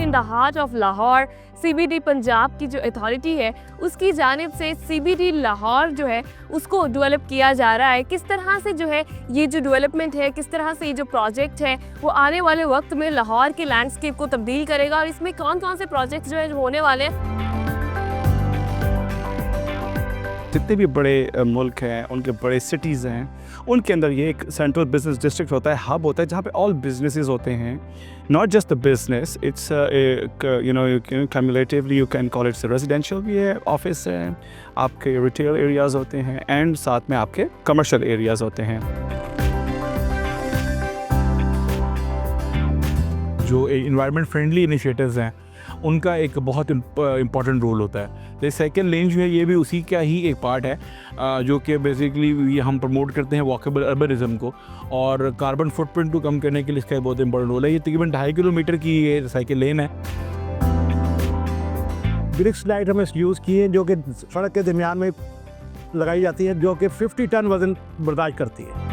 In the heart of Lahore CBD Punjab की जो authority है उसकी जानिब से CBD लाहौर जो है उसको डेवलप किया जा रहा है। किस तरह से जो है ये जो डेवलपमेंट है, किस तरह से ये जो प्रोजेक्ट है वो आने वाले वक्त में लाहौर के लैंडस्केप को तब्दील करेगा और इसमें कौन कौन से प्रोजेक्ट्स जो है जो होने वाले हैं। जितने भी बड़े मुल्क हैं, उनके बड़े सिटीज़ हैं, उनके अंदर ये एक सेंट्रल बिजनेस डिस्ट्रिक्ट होता है, हब होता है, जहाँ पे ऑल बिजनेसेस होते हैं। Not just the business, it's cumulatively you can call it's residential भी है, ऑफिस है, आपके रिटेल एरियाज़ होते हैं एंड साथ में आपके कमर्शियल एरियाज़ होते हैं। जो इन्वायरमेंट फ्रेंडली इनिशिएटिव्स हैं उनका एक बहुत इम्पॉर्टेंट रोल होता है। तो सेकेंड लेन जो है ये भी उसी का ही एक पार्ट है जो कि बेसिकली हम प्रमोट करते हैं वॉकेबल अर्बनिज़म को, और कार्बन फुटप्रिंट को कम करने के लिए इसका बहुत इंपॉर्टेंट रोल है। ये तकरीबन 2.5 किलोमीटर की ये साइकिल लेन है। ब्रिक्स लाइट हमें यूज़ की है जो कि सड़क के दरमियान में लगाई जाती है, जो कि 50 टन वज़न बर्दाश्त करती है।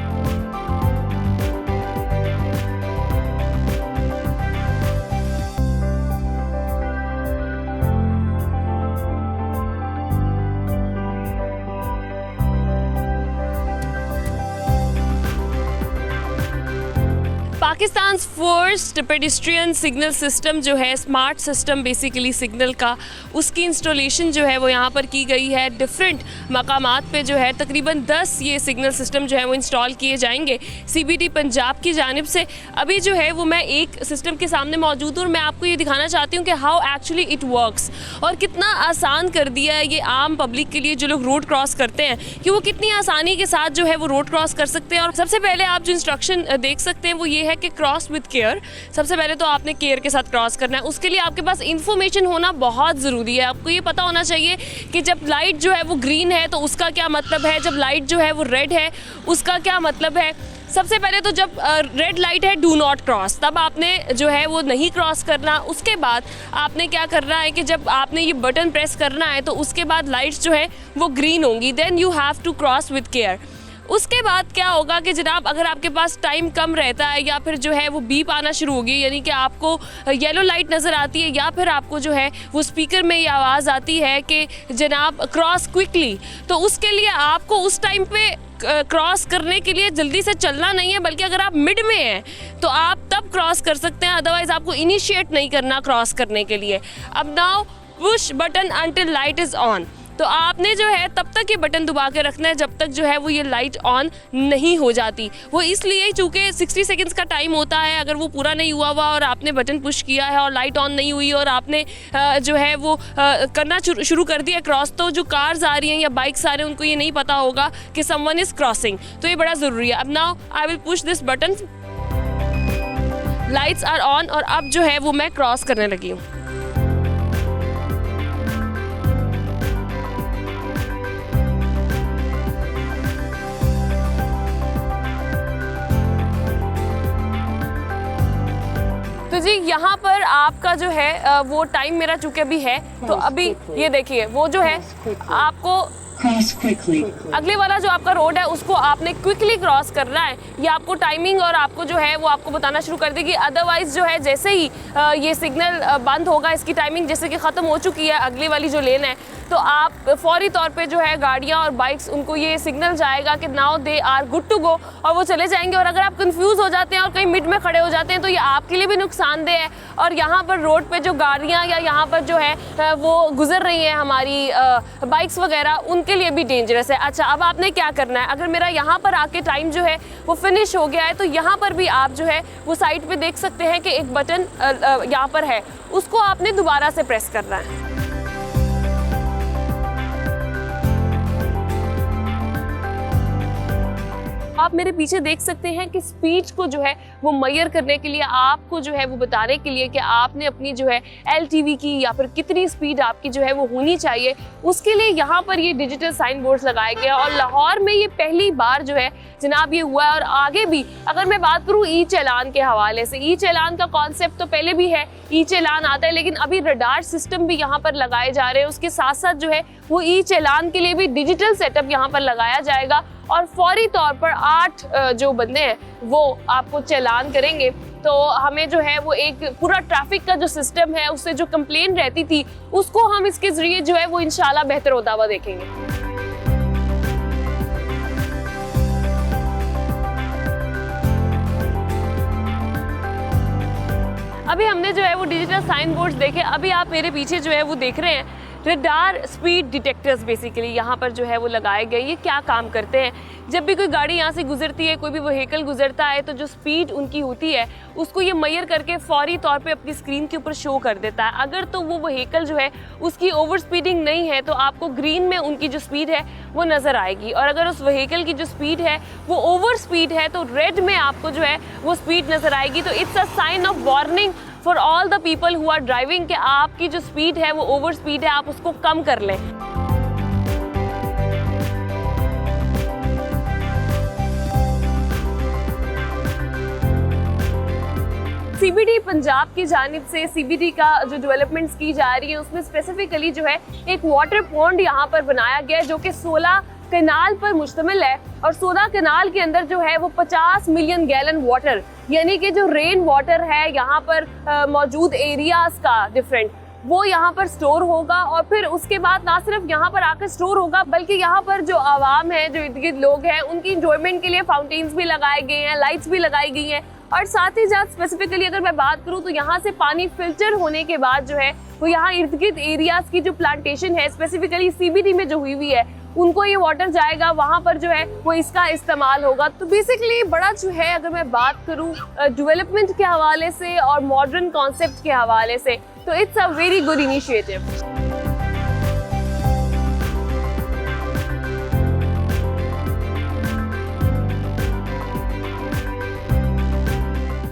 Pakistan first pedestrian signal system जो है, स्मार्ट सिस्टम बेसिकली सिग्नल का, उसकी इंस्टॉलेशन जो है वो यहाँ पर की गई है। डिफरेंट मकामात पे जो है तकरीबन 10 ये सिग्नल सिस्टम जो है वो इंस्टॉल किए जाएंगे CBD पंजाब की जानिब से। अभी जो है वो मैं एक सिस्टम के सामने मौजूद हूँ और मैं आपको ये दिखाना चाहती हूँ कि हाउ एक्चुअली इट वर्क्स, और कितना आसान कर दिया है ये आम पब्लिक के लिए जो लोग रोड क्रॉस करते हैं कि वो कितनी आसानी के साथ जो है वो रोड क्रॉस कर सकते हैं। और सबसे पहले आप जो इंस्ट्रक्शन देख सकते हैं वो ये है कि क्रॉस विद केयर। सबसे पहले तो आपने केयर के साथ क्रॉस करना है, उसके लिए आपके पास इंफॉर्मेशन होना बहुत ज़रूरी है। आपको ये पता होना चाहिए कि जब लाइट जो है वो ग्रीन है तो उसका क्या मतलब है, जब लाइट जो है वो रेड है उसका क्या मतलब है। सबसे पहले तो जब रेड लाइट है डू नॉट क्रॉस, तब आपने जो है वो नहीं क्रॉस करना। उसके बाद आपने क्या करना है कि जब आपने ये बटन प्रेस करना है तो उसके बाद लाइट्स जो है वो ग्रीन होंगी, then you have to cross with care. उसके बाद क्या होगा कि जनाब अगर आपके पास टाइम कम रहता है या फिर जो है वो बीप आना शुरू होगी, यानी कि आपको येलो लाइट नज़र आती है या फिर आपको जो है वो स्पीकर में ये आवाज़ आती है कि जनाब क्रॉस क्विकली, तो उसके लिए आपको उस टाइम पे क्रॉस करने के लिए जल्दी से चलना नहीं है, बल्कि अगर आप मिड में हैं तो आप तब क्रॉस कर सकते हैं, अदरवाइज़ आपको इनिशिएट नहीं करना क्रॉस करने के लिए। अब now push button until light is on, तो आपने जो है तब तक ये बटन दबा के रखना है जब तक जो है वो ये लाइट ऑन नहीं हो जाती। वो इसलिए चूँकि 60 सेकंड्स का टाइम होता है, अगर वो पूरा नहीं हुआ हुआ और आपने बटन पुश किया है और लाइट ऑन नहीं हुई और आपने जो है वो करना शुरू कर दिया क्रॉस, तो जो कार्स आ रही हैं या बाइक्स आ रहे हैं उनको ये नहीं पता होगा कि समवन इज़ क्रॉसिंग, तो ये बड़ा ज़रूरी है। अब now I will push this button, lights are on, और अब जो है वो मैं क्रॉस करने लगी हूँ। तो जी यहाँ पर आपका जो है वो टाइम मेरा चूँकि अभी है, तो अभी ये देखिए वो जो है आपको अगले वाला जो आपका रोड है उसको आपने क्विकली क्रॉस करना है। ये आपको टाइमिंग और आपको जो है वो आपको बताना शुरू कर देगी। अदरवाइज़ जो है जैसे ही ये सिग्नल बंद होगा, इसकी टाइमिंग जैसे कि ख़त्म हो चुकी है अगली वाली जो लेन है, तो आप फौरी तौर पे जो है गाड़ियाँ और बाइक्स उनको ये सिग्नल जाएगा कि now they are good to go, और वो चले जाएंगे। और अगर आप कंफ्यूज हो जाते हैं और कहीं मिड में खड़े हो जाते हैं तो ये आपके लिए भी नुकसानदेह है, और यहाँ पर रोड पे जो गाड़ियाँ या यहाँ पर जो है वो गुजर रही हैं हमारी बाइक्स वगैरह, उनके लिए भी डेंजरस है। अच्छा, अब आपने क्या करना है, अगर मेरा यहाँ पर आके टाइम जो है वो फिनिश हो गया है तो यहाँ पर भी आप जो है वो साइड पे देख सकते हैं कि एक बटन यहाँ पर है, उसको आपने दोबारा से प्रेस करना है। आप मेरे पीछे देख सकते हैं कि स्पीड को जो है वो मेजर करने के लिए, आपको जो है वो बताने के लिए कि आपने अपनी जो है LTV की या फिर कितनी स्पीड आपकी जो है वो होनी चाहिए, उसके लिए यहाँ पर ये डिजिटल साइन बोर्ड्स लगाए गए। और लाहौर में ये पहली बार जो है जनाब ये हुआ है। और आगे भी अगर मैं बात करूँ ई चालान के हवाले से, ई चालान का कॉन्सेप्ट तो पहले भी है, ई चालान आता है, लेकिन अभी रडार सिस्टम भी यहाँ पर लगाए जा रहे हैं। उसके साथ साथ जो है वो ई चालान के लिए भी डिजिटल सेटअप यहाँ पर लगाया जाएगा और फौरी तौर पर 8 जो बंदे हैं वो आपको चालान करेंगे। तो हमें जो है वो एक पूरा ट्रैफिक का जो सिस्टम है उससे जो कंप्लेन रहती थी उसको हम इसके जरिए जो है वो इंशाल्लाह बेहतर होता हुआ देखेंगे। अभी हमने जो है वो डिजिटल साइन बोर्ड्स देखे, अभी आप मेरे पीछे जो है वो देख रहे हैं रडार स्पीड डिटेक्टर्स बेसिकली यहाँ पर जो है वो लगाए गए। ये क्या काम करते हैं, जब भी कोई गाड़ी यहाँ से गुजरती है, कोई भी व्हीकल गुजरता है तो जो स्पीड उनकी होती है उसको ये मेजर करके फौरी तौर पे अपनी स्क्रीन के ऊपर शो कर देता है। अगर तो वो व्हीकल जो है उसकी ओवर स्पीडिंग नहीं है तो आपको ग्रीन में उनकी जो स्पीड है वो नज़र आएगी, और अगर उस व्हीकल की जो स्पीड है वो ओवर स्पीड है तो रेड में आपको जो है वो स्पीड नज़र आएगी। तो it's a sign of warning for all the people who are driving कि आपकी जो स्पीड है वो ओवर स्पीड है, आप उसको कम कर लें। सीबीडी पंजाब की जानिब से सीबीडी का जो डेवलपमेंट्स की जा रही है उसमें स्पेसिफिकली जो है एक वाटर पॉन्ड यहाँ पर बनाया गया है जो कि 16 कैनाल पर मुश्तमिल है, और 16 कैनाल के अंदर जो है वो 50 मिलियन गैलन वाटर यानी कि जो रेन वाटर है यहाँ पर मौजूद एरियाज का डिफरेंट वो यहाँ पर स्टोर होगा, और फिर उसके बाद ना सिर्फ यहाँ पर आकर स्टोर होगा बल्कि यहाँ पर जो आवाम है, जो इर्द गिर्द लोग हैं, उनकी इंजॉयमेंट के लिए फाउंटेन्स भी लगाए गए हैं, लाइट्स भी लगाई गई हैं, और साथ ही साथ स्पेसिफिकली अगर मैं बात करूँ तो यहाँ से पानी फिल्टर होने के बाद जो है वो यहाँ इर्द गिर्द एरियाज की जो प्लांटेशन है स्पेसिफिकली सीबीडी में जो हुई है उनको ये वाटर जाएगा, वहाँ पर जो है वो इसका इस्तेमाल होगा। तो बेसिकली बड़ा जो है अगर मैं बात करूँ डेवलपमेंट के हवाले से और मॉडर्न कॉन्सेप्ट के हवाले से तो it's a very good initiative.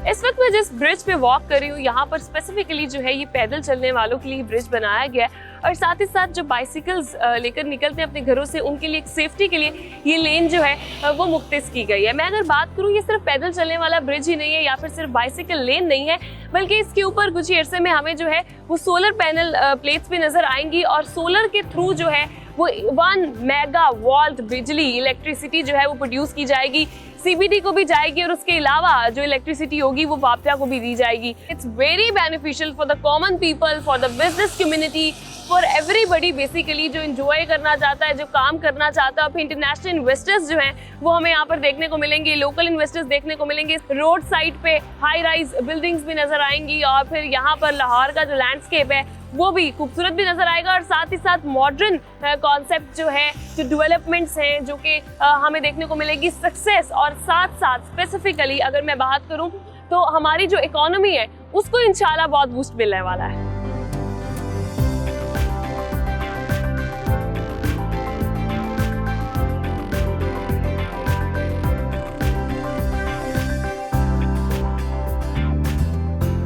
इस वक्त मैं जिस ब्रिज पे वॉक कर रही हूँ यहाँ पर स्पेसिफिकली जो है ये पैदल चलने वालों के लिए ब्रिज बनाया गया है, और साथ ही साथ जो बाइसिकल्स लेकर निकलते हैं अपने घरों से उनके लिए सेफ्टी के लिए ये लेन जो है वो मुख्तस की गई है। मैं अगर बात करूँ ये सिर्फ पैदल चलने वाला ब्रिज ही नहीं है या फिर सिर्फ बाइसिकल लेन नहीं है, बल्कि इसके ऊपर कुछ ही अरसे में हमें जो है वो सोलर पैनल प्लेट्स भी नज़र आएंगी, और सोलर के थ्रू जो है वो 1 मेगावाट बिजली इलेक्ट्रिसिटी जो है वो प्रोड्यूस की जाएगी, सीबीडी को भी जाएगी, और उसके अलावा जो इलेक्ट्रिसिटी होगी वो वापडा को भी दी जाएगी। It's very beneficial for the common people, for the business community, for everybody basically जो इंजॉय करना चाहता है, जो काम करना चाहता है। फिर इंटरनेशनल इन्वेस्टर्स जो हैं वो हमें यहाँ पर देखने को मिलेंगे, लोकल इन्वेस्टर्स देखने को मिलेंगे, रोड साइड पे हाई राइज बिल्डिंग्स भी नजर आएंगी, और फिर यहाँ पर लाहौर का जो लैंडस्केप है वो भी खूबसूरत भी नजर आएगा, और साथ ही साथ मॉडर्न कॉन्सेप्ट जो है, जो डेवलपमेंट्स हैं जो कि हमें देखने को मिलेगी सक्सेस, और साथ साथ स्पेसिफिकली अगर मैं बात करूं तो हमारी जो इकोनॉमी है उसको इंशाल्लाह बहुत बूस्ट मिलने वाला है।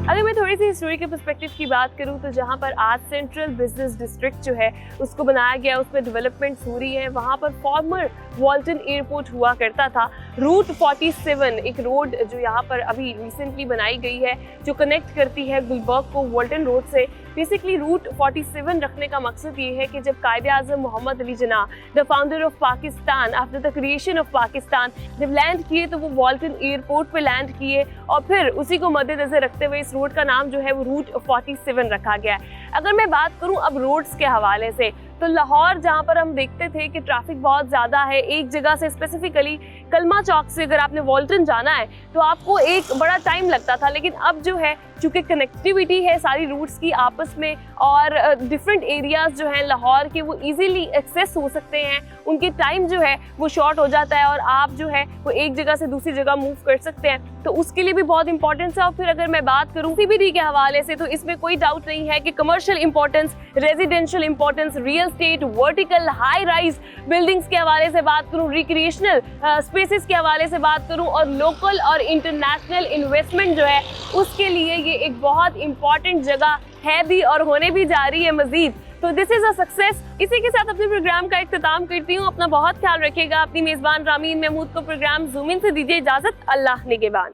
अगर मैं थोड़ी सी हिस्टोरी के पर्सपेक्टिव की बात करूं तो जहां पर आज सेंट्रल बिजनेस डिस्ट्रिक्ट जो है उसको बनाया गया, उसमें डेवलपमेंट्स हो रही है, वहां पर फॉर्मर वॉल्टन एयरपोर्ट हुआ करता था। रूट 47 एक रोड जो यहाँ पर अभी रिसेंटली बनाई गई है जो कनेक्ट करती है गुलबर्ग को वॉल्टन रोड से। बेसिकली रूट 47 रखने का मकसद ये है कि जब Quaid-e-Azam Mohammad Ali Jinnah the founder of Pakistan after the creation of Pakistan जब लैंड किए तो वो वॉल्टन एयरपोर्ट पे लैंड किए, और फिर उसी को मद्देनजर रखते हुए इस रोड का नाम जो है वो रूट 47 रखा गया है। अगर मैं बात करूं अब रोड्स के हवाले से तो लाहौर जहां पर हम देखते थे कि ट्रैफिक बहुत ज़्यादा है, एक जगह से स्पेसिफिकली कलमा चौक से अगर आपने वॉल्टन जाना है तो आपको एक बड़ा टाइम लगता था, लेकिन अब जो है चूँकि कनेक्टिविटी है सारी रूट्स की आपस में, और डिफरेंट एरियाज़ जो हैं लाहौर के वो इजीली एक्सेस हो सकते हैं, उनके टाइम जो है वो शॉर्ट हो जाता है और आप जो है वो एक जगह से दूसरी जगह मूव कर सकते हैं, तो उसके लिए भी बहुत इंपॉर्टेंस है। और फिर अगर मैं बात करूँ सीबीडी के हवाले से तो इसमें कोई डाउट नहीं है कि commercial importance, residential importance, real estate, vertical high rise buildings के हवाले से बात करूँ, रिक्रिएशनल स्पेसेस के हवाले से बात करूँ, और लोकल और इंटरनेशनल इन्वेस्टमेंट जो है उसके लिए ये एक बहुत इंपॉर्टेंट जगह है भी और होने भी जा रही है मजीद। तो दिस इज अ सक्सेस। इसी के साथ अपने प्रोग्राम का इख्तिताम करती हूँ। अपना बहुत ख्याल रखिएगा। अपनी मेजबान रामीन महमूद को प्रोग्राम ज़ूम इन से दीजिए इजाजत। अल्लाह निगहबान।